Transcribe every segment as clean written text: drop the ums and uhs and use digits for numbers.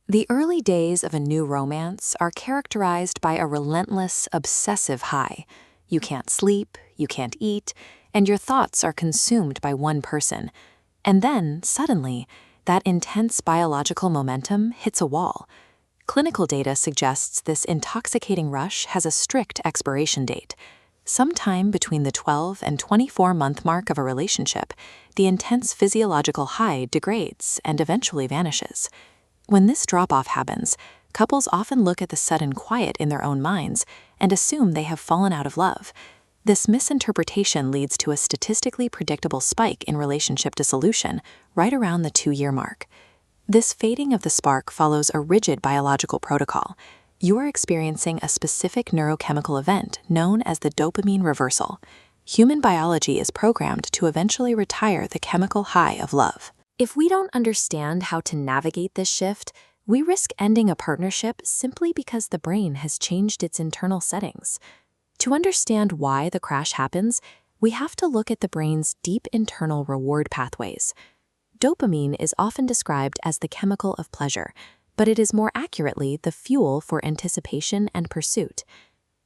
The early days of a new romance are characterized by a relentless, obsessive high. You can't sleep, you can't eat, and your thoughts are consumed by one person. And then, suddenly, that intense biological momentum hits a wall. Clinical data suggests this intoxicating rush has a strict expiration date. Sometime between the 12 and 24-month mark of a relationship, the intense physiological high degrades and eventually vanishes. When this drop-off happens, couples often look at the sudden quiet in their own minds and assume they have fallen out of love. This misinterpretation leads to a statistically predictable spike in relationship dissolution right around the 2-year mark. This fading of the spark follows a rigid biological protocol. You are experiencing a specific neurochemical event known as the dopamine reversal. Human biology is programmed to eventually retire the chemical high of love. If we don't understand how to navigate this shift, we risk ending a partnership simply because the brain has changed its internal settings. To understand why the crash happens, we have to look at the brain's deep internal reward pathways. Dopamine is often described as the chemical of pleasure, but it is more accurately the fuel for anticipation and pursuit.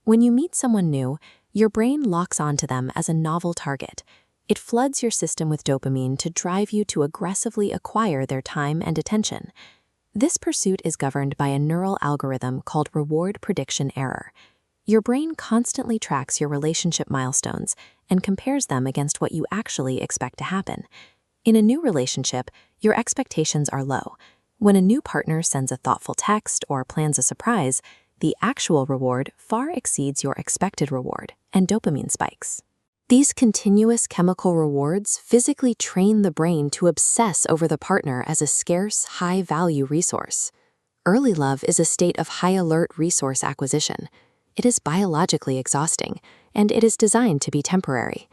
When you meet someone new, your brain locks onto them as a novel target. It floods your system with dopamine to drive you to aggressively acquire their time and attention. This pursuit is governed by a neural algorithm called reward prediction error. Your brain constantly tracks your relationship milestones and compares them against what you actually expect to happen. In a new relationship, your expectations are low. When a new partner sends a thoughtful text or plans a surprise, the actual reward far exceeds your expected reward, and dopamine spikes. These continuous chemical rewards physically train the brain to obsess over the partner as a scarce, high-value resource. Early love is a state of high-alert resource acquisition. It is biologically exhausting, and it is designed to be temporary.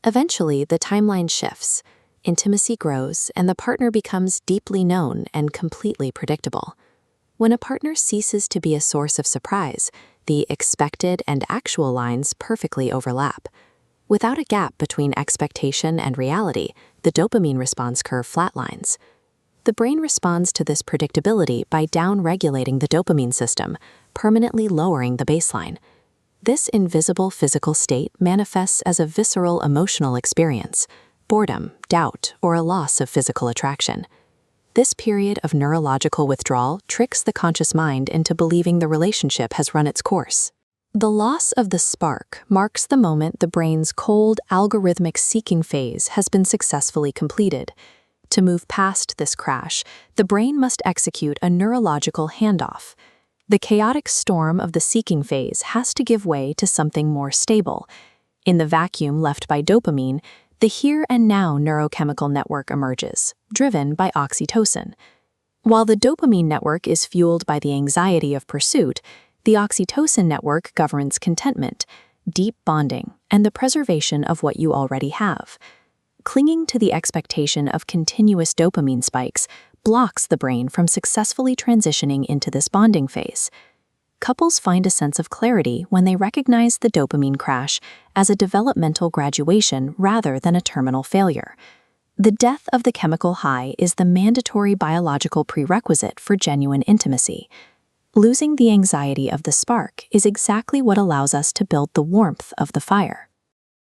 Eventually, the timeline shifts. Intimacy grows, and the partner becomes deeply known and completely predictable. When a partner ceases to be a source of surprise, the expected and actual lines perfectly overlap. Without a gap between expectation and reality, the dopamine response curve flatlines. The brain responds to this predictability by down-regulating the dopamine system, permanently lowering the baseline. This invisible physical state manifests as a visceral emotional experience, boredom, doubt, or a loss of physical attraction. This period of neurological withdrawal tricks the conscious mind into believing the relationship has run its course. The loss of the spark marks the moment the brain's cold, algorithmic seeking phase has been successfully completed. To move past this crash, the brain must execute a neurological handoff. The chaotic storm of the seeking phase has to give way to something more stable. In the vacuum left by dopamine, the here and now neurochemical network emerges, driven by oxytocin. While the dopamine network is fueled by the anxiety of pursuit, the oxytocin network governs contentment, deep bonding, and the preservation of what you already have. Clinging to the expectation of continuous dopamine spikes blocks the brain from successfully transitioning into this bonding phase. Couples find a sense of clarity when they recognize the dopamine crash as a developmental graduation rather than a terminal failure. The death of the chemical high is the mandatory biological prerequisite for genuine intimacy. Losing the anxiety of the spark is exactly what allows us to build the warmth of the fire.